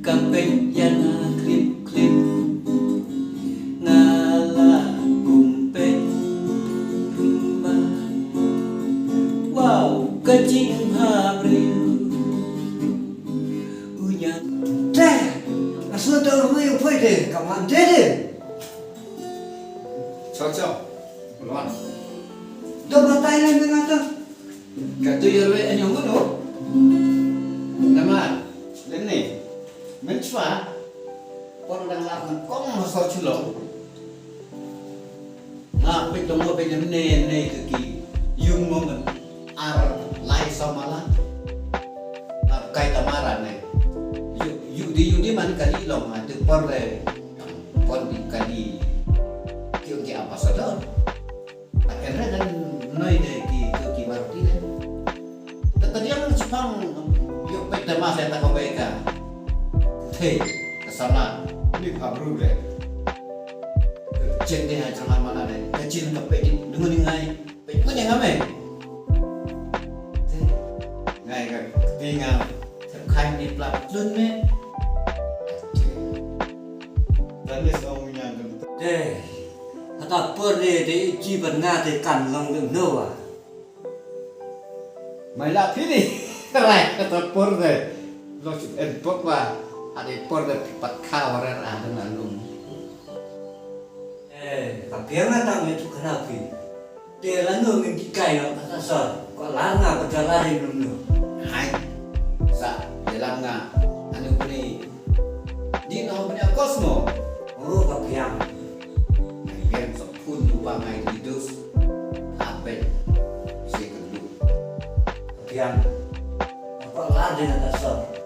Kampek yana klip-klip ngala kumpet rumah. Wow, kecing habril unyang. Teh, asal tahu rumah yang boleh deh, kawan deh. Cocok, luan. Doa Thailand dengan tu. Katu yarwe anyong kuno. Nama, lene. Mencoba, orang dah lakukan kong masuk culong. Ngapi tunggu pengen nene keki yung momen Ar lai samala. Ar kai tamaran ne. yudi man kali long tu porre Pon di kali. Kyo ki apa sadar. Akhirnya kan noi de ki keki baru tidak. Tetapi yang Jepang yuk peda mas saya tak kebaikan. Hei, Kesana ini kabru deh. cek deh jangan mana deh. Kecil kepek dengan ngai. Pekun yang ame. Ngay kan tinggal Terkain di plat lun me. dan dia semuanya kan. Deh, kata per de jiban ngate kan long deng no ah. Mai lah ini. Right, kata por deh. Lo pok bah ada por deh pipat kau orang ada ngalung. Kapiang natang itu kenapa? Dia lalu mengikai no kata sor. Kok langa berjalan belum no. Hai, sa dalam nga anu puni di nama punya kosmo. Oh, kapiang. Biar sok pun lupa ngai hidup. Apel si kedua. Kapiang. Kok lade kata sor.